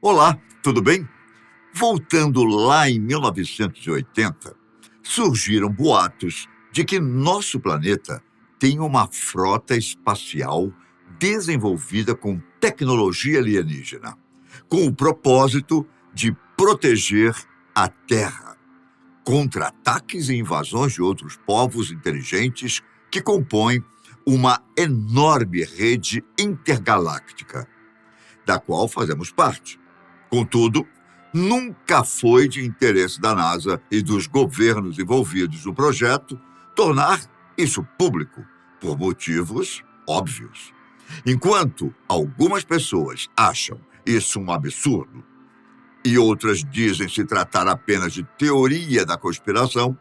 Olá, tudo bem? Voltando lá em 1980, surgiram boatos de que nosso planeta tem uma frota espacial desenvolvida com tecnologia alienígena, com o propósito de proteger a Terra contra ataques e invasões de outros povos inteligentes que compõem uma enorme rede intergaláctica, da qual fazemos parte. Contudo, nunca foi de interesse da NASA e dos governos envolvidos no projeto tornar isso público, por motivos óbvios. Enquanto algumas pessoas acham isso um absurdo e outras dizem se tratar apenas de teoria da conspiração,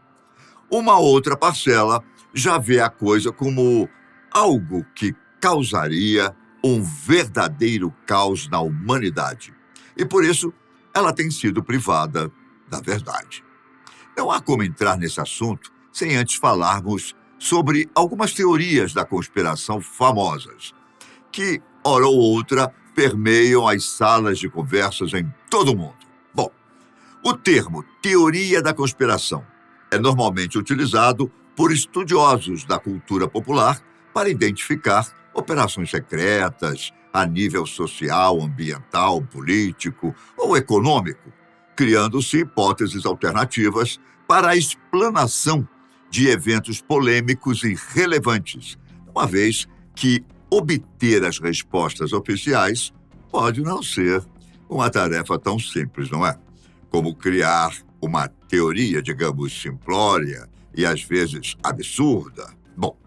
uma outra parcela já vê a coisa como algo que causaria um verdadeiro caos na humanidade. E por isso, ela tem sido privada da verdade. Não há como entrar nesse assunto sem antes falarmos sobre algumas teorias da conspiração famosas, que, hora ou outra, permeiam as salas de conversas em todo o mundo. Bom, o termo teoria da conspiração é normalmente utilizado por estudiosos da cultura popular para identificar operações secretas a nível social, ambiental, político ou econômico, criando-se hipóteses alternativas para a explanação de eventos polêmicos e relevantes, uma vez que obter as respostas oficiais pode não ser uma tarefa tão simples, não é? Como criar uma teoria, digamos, simplória e às vezes absurda. Bom,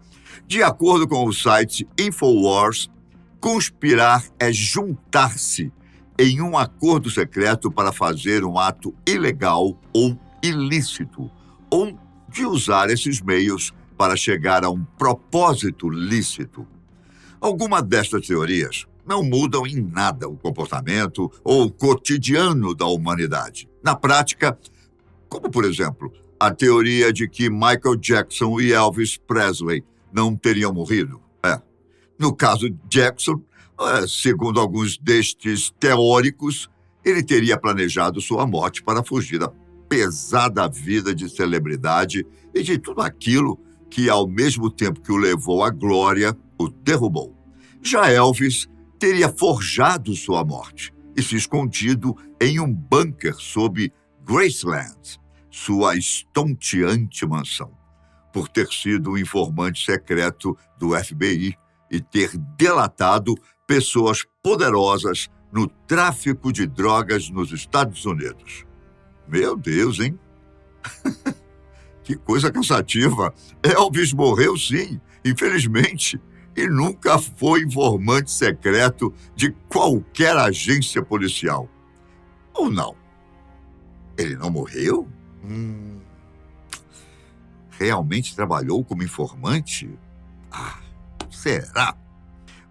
de acordo com o site InfoWars, conspirar é juntar-se em um acordo secreto para fazer um ato ilegal ou ilícito, ou de usar esses meios para chegar a um propósito lícito. Algumas destas teorias não mudam em nada o comportamento ou o cotidiano da humanidade. Na prática, como, por exemplo, a teoria de que Michael Jackson e Elvis Presley não teriam morrido. No caso de Jackson, segundo alguns destes teóricos, ele teria planejado sua morte para fugir da pesada vida de celebridade e de tudo aquilo que, ao mesmo tempo que o levou à glória, o derrubou. Já Elvis teria forjado sua morte e se escondido em um bunker sob Graceland, sua estonteante mansão, por ter sido um informante secreto do FBI e ter delatado pessoas poderosas no tráfico de drogas nos Estados Unidos. Meu Deus, hein? Que coisa cansativa. Elvis morreu, sim, infelizmente, e nunca foi informante secreto de qualquer agência policial. Ou não? Ele não morreu? Realmente trabalhou como informante? Será?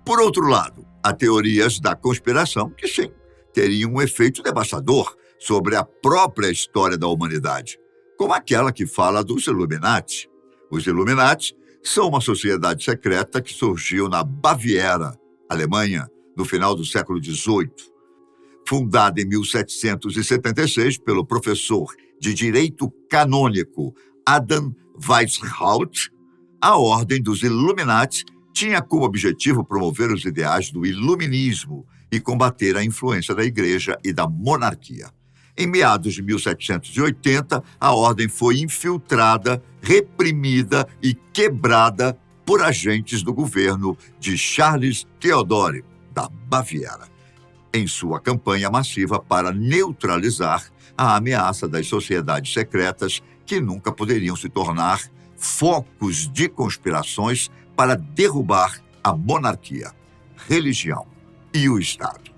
Por outro lado, há teorias da conspiração que, sim, teriam um efeito devastador sobre a própria história da humanidade, como aquela que fala dos Illuminati. Os Illuminati são uma sociedade secreta que surgiu na Baviera, Alemanha, no final do século XVIII. Fundada em 1776 pelo professor de Direito Canônico Adam Weishaupt, a Ordem dos Illuminati tinha como objetivo promover os ideais do iluminismo e combater a influência da Igreja e da monarquia. Em meados de 1780, a ordem foi infiltrada, reprimida e quebrada por agentes do governo de Charles Theodore, da Baviera, em sua campanha massiva para neutralizar a ameaça das sociedades secretas que nunca poderiam se tornar focos de conspirações para derrubar a monarquia, religião e o Estado.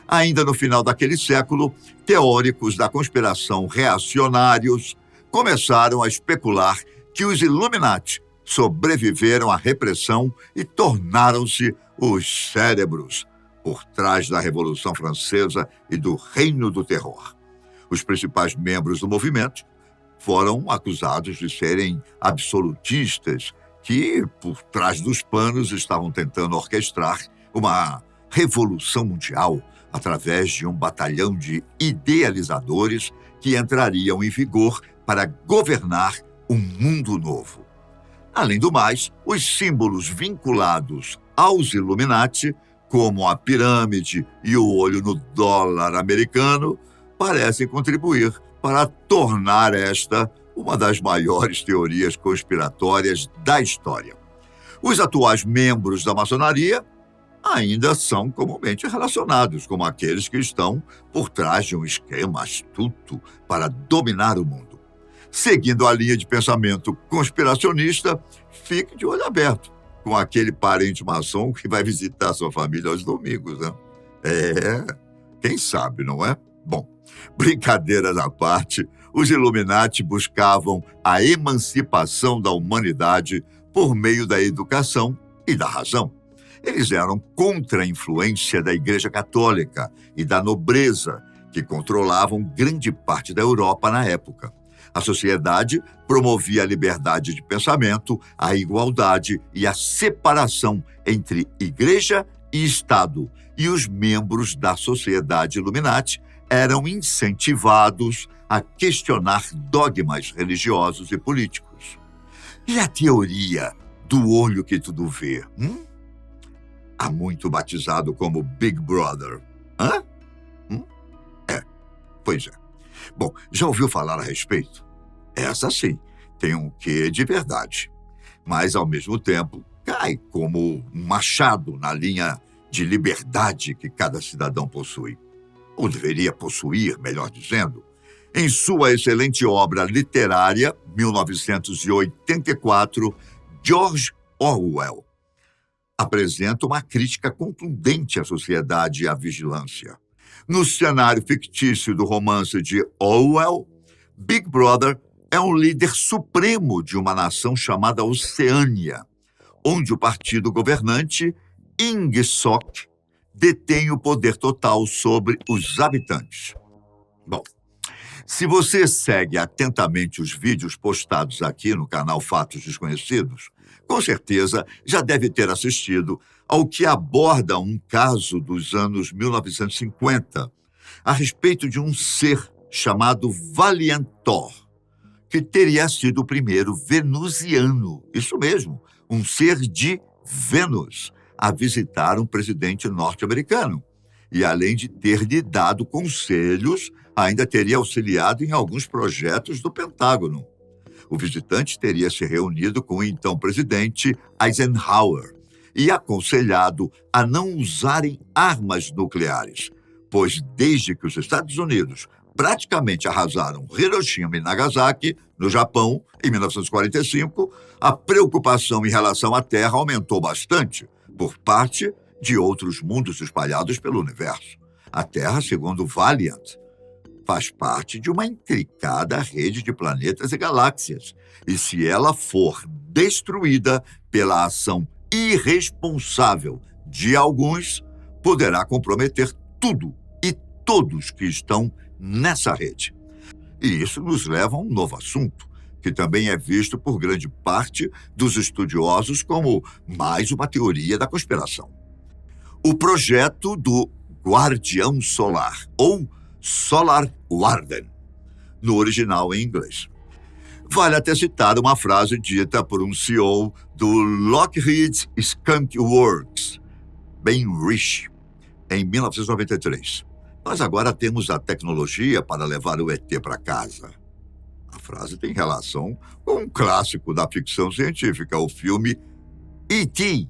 Ainda no final daquele século, teóricos da conspiração reacionários começaram a especular que os Illuminati sobreviveram à repressão e tornaram-se os cérebros por trás da Revolução Francesa e do Reino do Terror. Os principais membros do movimento foram acusados de serem absolutistas que, por trás dos panos, estavam tentando orquestrar uma revolução mundial através de um batalhão de idealizadores que entrariam em vigor para governar um mundo novo. Além do mais, os símbolos vinculados aos Illuminati, como a pirâmide e o olho no dólar americano, parecem contribuir para tornar esta uma das maiores teorias conspiratórias da história. Os atuais membros da maçonaria ainda são comumente relacionados como aqueles que estão por trás de um esquema astuto para dominar o mundo. Seguindo a linha de pensamento conspiracionista, fique de olho aberto com aquele parente maçom que vai visitar sua família aos domingos, né? Quem sabe, não é? Bom, brincadeiras à parte, os Illuminati buscavam a emancipação da humanidade por meio da educação e da razão. Eles eram contra a influência da Igreja Católica e da nobreza, que controlavam grande parte da Europa na época. A sociedade promovia a liberdade de pensamento, a igualdade e a separação entre Igreja e Estado, e os membros da Sociedade Illuminati eram incentivados a questionar dogmas religiosos e políticos. E a teoria do olho que tudo vê? Há muito batizado como Big Brother. Pois é. Bom, já ouviu falar a respeito? Essa sim, tem um quê de verdade. Mas, ao mesmo tempo, cai como um machado na linha de liberdade que cada cidadão possui. Ou deveria possuir, melhor dizendo. Em sua excelente obra literária, 1984, George Orwell apresenta uma crítica contundente à sociedade e à vigilância. No cenário fictício do romance de Orwell, Big Brother é um líder supremo de uma nação chamada Oceânia, onde o partido governante, Ingsoc, detém o poder total sobre os habitantes. Bom, se você segue atentamente os vídeos postados aqui no canal Fatos Desconhecidos, com certeza já deve ter assistido ao que aborda um caso dos anos 1950, a respeito de um ser chamado Valiantor, que teria sido o primeiro venusiano, isso mesmo, um ser de Vênus, a visitar um presidente norte-americano. E além de ter lhe dado conselhos, ainda teria auxiliado em alguns projetos do Pentágono. O visitante teria se reunido com o então presidente Eisenhower e aconselhado a não usarem armas nucleares, pois desde que os Estados Unidos praticamente arrasaram Hiroshima e Nagasaki, no Japão, em 1945, a preocupação em relação à Terra aumentou bastante por parte de outros mundos espalhados pelo universo. A Terra, segundo Valiant, faz parte de uma intricada rede de planetas e galáxias, e se ela for destruída pela ação irresponsável de alguns, poderá comprometer tudo e todos que estão nessa rede. E isso nos leva a um novo assunto, que também é visto por grande parte dos estudiosos como mais uma teoria da conspiração. O projeto do Guardião Solar, ou Solar Warden, no original em inglês. Vale até citar uma frase dita por um CEO do Lockheed Skunk Works, Ben Rich, em 1993. Nós agora temos a tecnologia para levar o ET para casa. A frase tem relação com um clássico da ficção científica, o filme E.T.,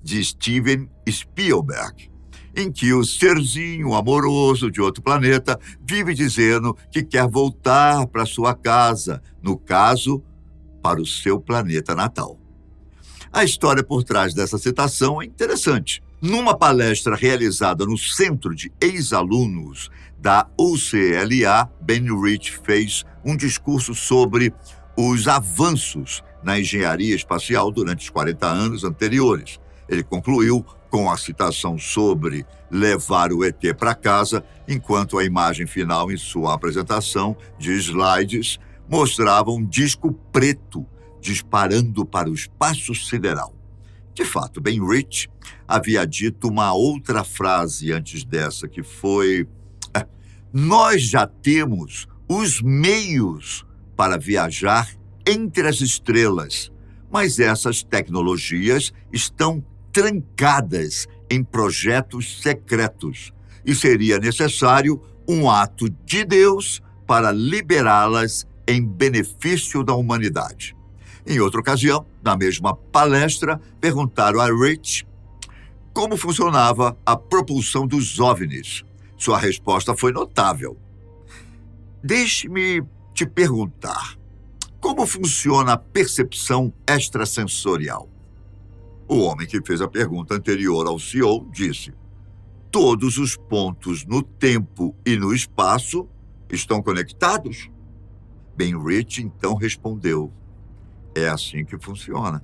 de Steven Spielberg, em que o serzinho amoroso de outro planeta vive dizendo que quer voltar para sua casa, no caso, para o seu planeta natal. A história por trás dessa citação é interessante. Numa palestra realizada no Centro de Ex-Alunos da UCLA, Ben Rich fez um discurso sobre os avanços na engenharia espacial durante os 40 anos anteriores. Ele concluiu com a citação sobre levar o ET para casa, enquanto a imagem final em sua apresentação de slides mostrava um disco preto disparando para o espaço sideral. De fato, Ben Rich havia dito uma outra frase antes dessa, que foi: nós já temos os meios para viajar entre as estrelas, mas essas tecnologias estão trancadas em projetos secretos e seria necessário um ato de Deus para liberá-las em benefício da humanidade. Em outra ocasião, na mesma palestra, perguntaram a Rich como funcionava a propulsão dos OVNIs. Sua resposta foi notável. Deixe-me te perguntar, como funciona a percepção extrasensorial? O homem que fez a pergunta anterior ao CEO disse: todos os pontos no tempo e no espaço estão conectados? Ben Rich então respondeu: é assim que funciona.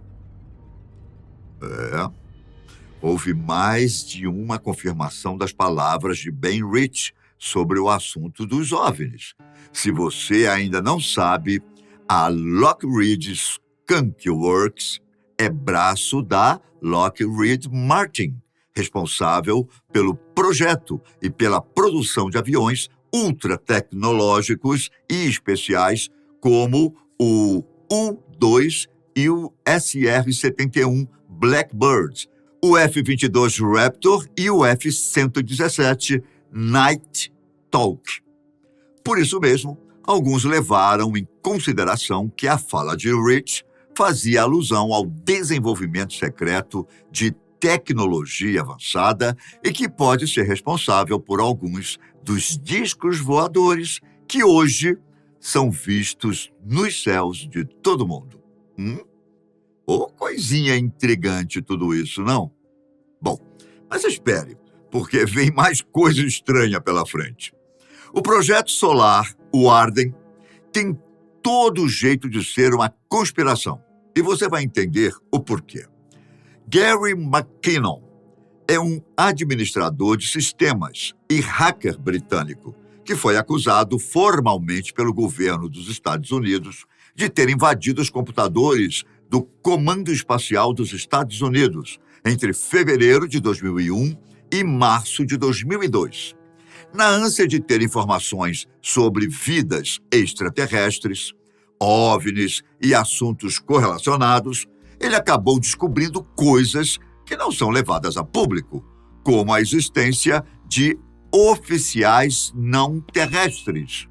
Houve mais de uma confirmação das palavras de Ben Rich sobre o assunto dos OVNIs. Se você ainda não sabe, a Lockheed Skunk Works é braço da Lockheed Martin, responsável pelo projeto e pela produção de aviões ultratecnológicos e especiais como o U-2 e o SR-71 Blackbird, o F-22 Raptor e o F-117 Nighthawk. Por isso mesmo, alguns levaram em consideração que a fala de Rich fazia alusão ao desenvolvimento secreto de tecnologia avançada e que pode ser responsável por alguns dos discos voadores que hoje são vistos nos céus de todo mundo. Coisinha intrigante tudo isso, não? Bom, mas espere, porque vem mais coisa estranha pela frente. O projeto solar, o Arden, tem todo o jeito de ser uma conspiração. E você vai entender o porquê. Gary McKinnon é um administrador de sistemas e hacker britânico que foi acusado formalmente pelo governo dos Estados Unidos de ter invadido os computadores do Comando Espacial dos Estados Unidos entre fevereiro de 2001 e março de 2002. Na ânsia de ter informações sobre vidas extraterrestres, OVNIs e assuntos correlacionados, ele acabou descobrindo coisas que não são levadas a público, como a existência de oficiais não terrestres,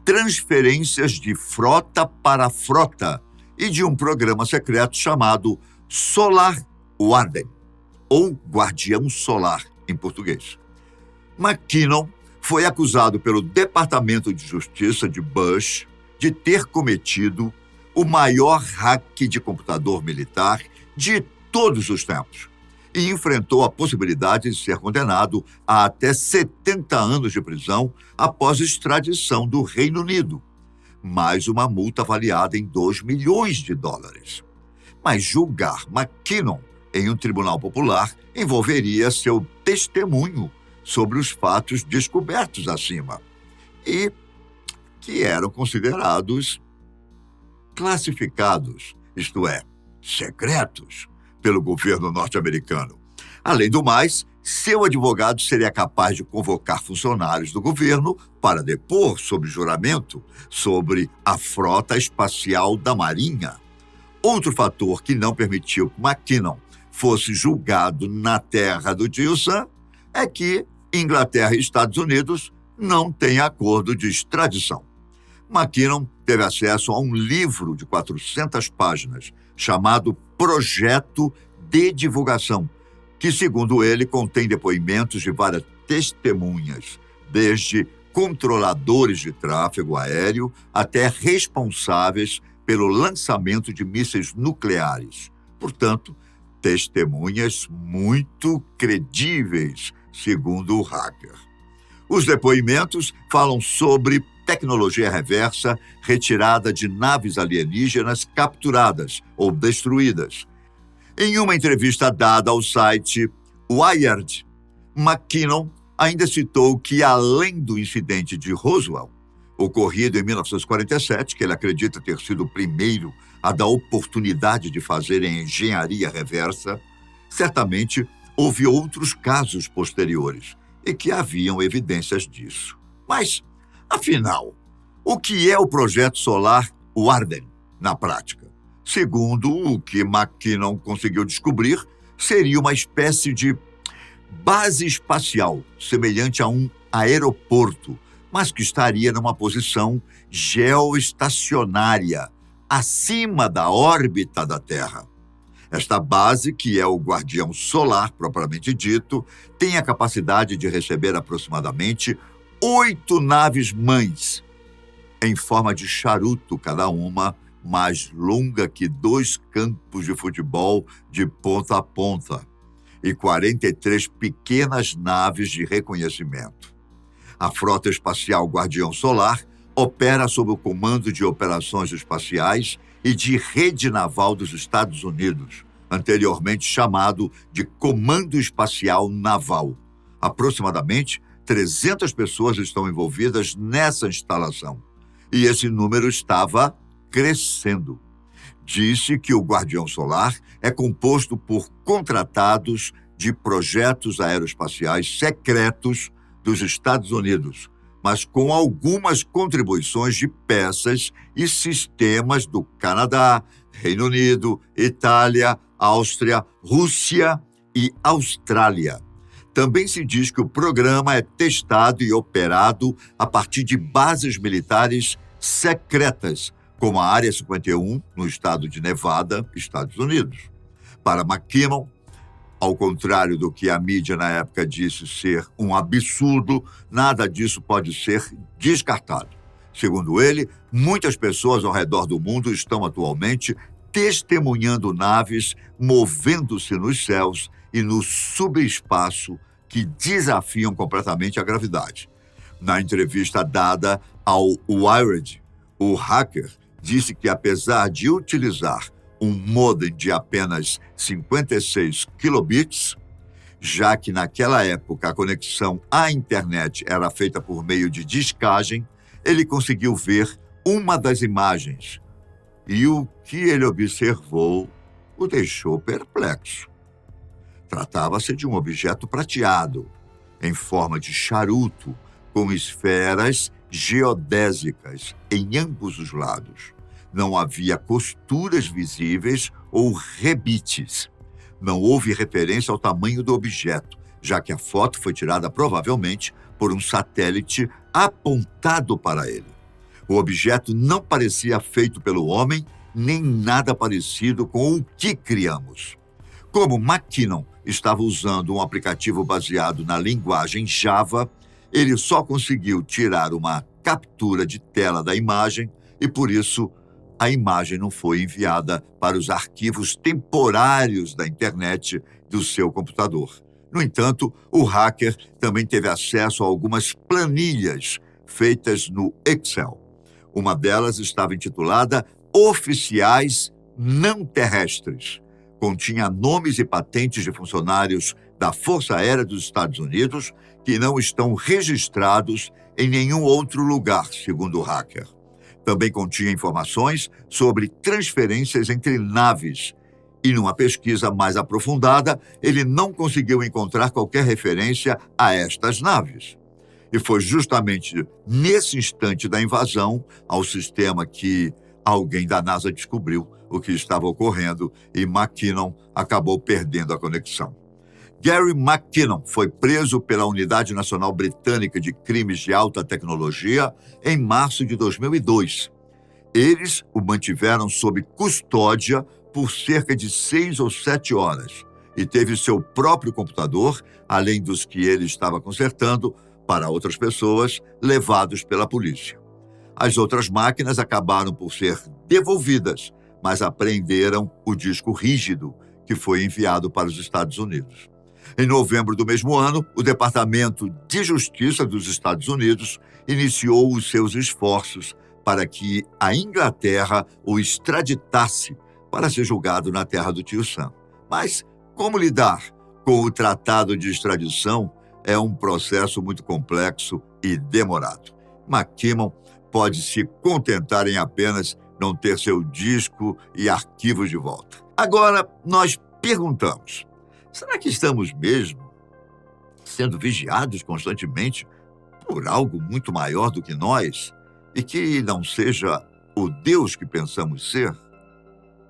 transferências de frota para frota e de um programa secreto chamado Solar Warden, ou Guardião Solar em português. McKinnon foi acusado pelo Departamento de Justiça de Bush de ter cometido o maior hack de computador militar de todos os tempos e enfrentou a possibilidade de ser condenado a até 70 anos de prisão após extradição do Reino Unido, mais uma multa avaliada em $2 milhões. Mas julgar McKinnon em um tribunal popular envolveria seu testemunho sobre os fatos descobertos acima e que eram considerados classificados, isto é, secretos, pelo governo norte-americano. Além do mais, seu advogado seria capaz de convocar funcionários do governo para depor sob juramento sobre a frota espacial da Marinha. Outro fator que não permitiu que McKinnon fosse julgado na terra do tio Sam é que Inglaterra e Estados Unidos não têm acordo de extradição. McKinnon teve acesso a um livro de 400 páginas chamado Projeto de Divulgação, que, segundo ele, contém depoimentos de várias testemunhas, desde controladores de tráfego aéreo até responsáveis pelo lançamento de mísseis nucleares. Portanto, testemunhas muito credíveis, segundo o hacker. Os depoimentos falam sobre tecnologia reversa retirada de naves alienígenas capturadas ou destruídas. Em uma entrevista dada ao site Wired, McKinnon ainda citou que, além do incidente de Roswell, ocorrido em 1947, que ele acredita ter sido o primeiro a dar oportunidade de fazer em engenharia reversa, Certamente houve outros casos posteriores e que haviam evidências disso. Mas, afinal, o que é o projeto solar Warden na prática? Segundo o que McKinnon conseguiu descobrir, seria uma espécie de base espacial, semelhante a um aeroporto, mas que estaria numa posição geoestacionária, acima da órbita da Terra. Esta base, que é o Guardião Solar, propriamente dito, tem a capacidade de receber aproximadamente 8 naves-mães, em forma de charuto cada uma, mais longa que 2 campos de futebol de ponta a ponta, e 43 pequenas naves de reconhecimento. A Frota Espacial Guardião Solar opera sob o Comando de Operações Espaciais e de Rede Naval dos Estados Unidos, anteriormente chamado de Comando Espacial Naval. Aproximadamente 300 pessoas estão envolvidas nessa instalação, e esse número estava crescendo. Disse que o Guardião Solar é composto por contratados de projetos aeroespaciais secretos dos Estados Unidos, mas com algumas contribuições de peças e sistemas do Canadá, Reino Unido, Itália, Áustria, Rússia e Austrália. Também se diz que o programa é testado e operado a partir de bases militares secretas, como a Área 51, no estado de Nevada, Estados Unidos. Para McKinnon, ao contrário do que a mídia na época disse ser um absurdo, nada disso pode ser descartado. Segundo ele, muitas pessoas ao redor do mundo estão atualmente testemunhando naves movendo-se nos céus e no subespaço que desafiam completamente a gravidade. Na entrevista dada ao Wired, o hacker disse que, apesar de utilizar um modem de apenas 56 kilobits, já que naquela época a conexão à internet era feita por meio de discagem, ele conseguiu ver uma das imagens e o que ele observou o deixou perplexo. Tratava-se de um objeto prateado, em forma de charuto, com esferas geodésicas em ambos os lados. Não havia costuras visíveis ou rebites. Não houve referência ao tamanho do objeto, já que a foto foi tirada provavelmente por um satélite apontado para ele. O objeto não parecia feito pelo homem, nem nada parecido com o que criamos. Como McKinnon estava usando um aplicativo baseado na linguagem Java, ele só conseguiu tirar uma captura de tela da imagem e, por isso, a imagem não foi enviada para os arquivos temporários da internet do seu computador. No entanto, o hacker também teve acesso a algumas planilhas feitas no Excel. Uma delas estava intitulada Oficiais Não Terrestres. Continha nomes e patentes de funcionários da Força Aérea dos Estados Unidos que não estão registrados em nenhum outro lugar, segundo o hacker. Também continha informações sobre transferências entre naves. E numa pesquisa mais aprofundada, ele não conseguiu encontrar qualquer referência a estas naves. E foi justamente nesse instante da invasão ao sistema que alguém da NASA descobriu o que estava ocorrendo e McKinnon acabou perdendo a conexão. Gary McKinnon foi preso pela Unidade Nacional Britânica de Crimes de Alta Tecnologia em março de 2002. Eles o mantiveram sob custódia por cerca de 6 ou 7 horas e teve seu próprio computador, além dos que ele estava consertando, para outras pessoas, levados pela polícia. As outras máquinas acabaram por ser devolvidas, mas apreenderam o disco rígido que foi enviado para os Estados Unidos. Em novembro do mesmo ano, o Departamento de Justiça dos Estados Unidos iniciou os seus esforços para que a Inglaterra o extraditasse para ser julgado na terra do tio Sam. Mas como lidar com o tratado de extradição é um processo muito complexo e demorado. McKinnon pode se contentar em apenas não ter seu disco e arquivos de volta. Agora, nós perguntamos, Será que estamos mesmo sendo vigiados constantemente por algo muito maior do que nós e que não seja o Deus que pensamos ser?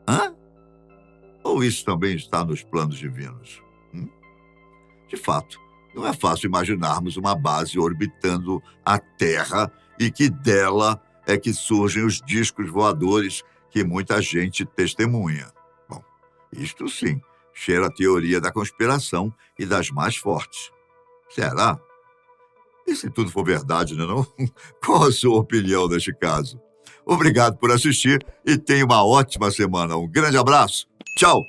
Hã? Ou isso também está nos planos divinos? Hum? De fato, não é fácil imaginarmos uma base orbitando a Terra e que dela é que surgem os discos voadores que muita gente testemunha. Bom, isto sim, cheira a teoria da conspiração e das mais fortes. Será? E se tudo for verdade, não é não? Qual a sua opinião neste caso? Obrigado por assistir e tenha uma ótima semana. Um grande abraço. Tchau!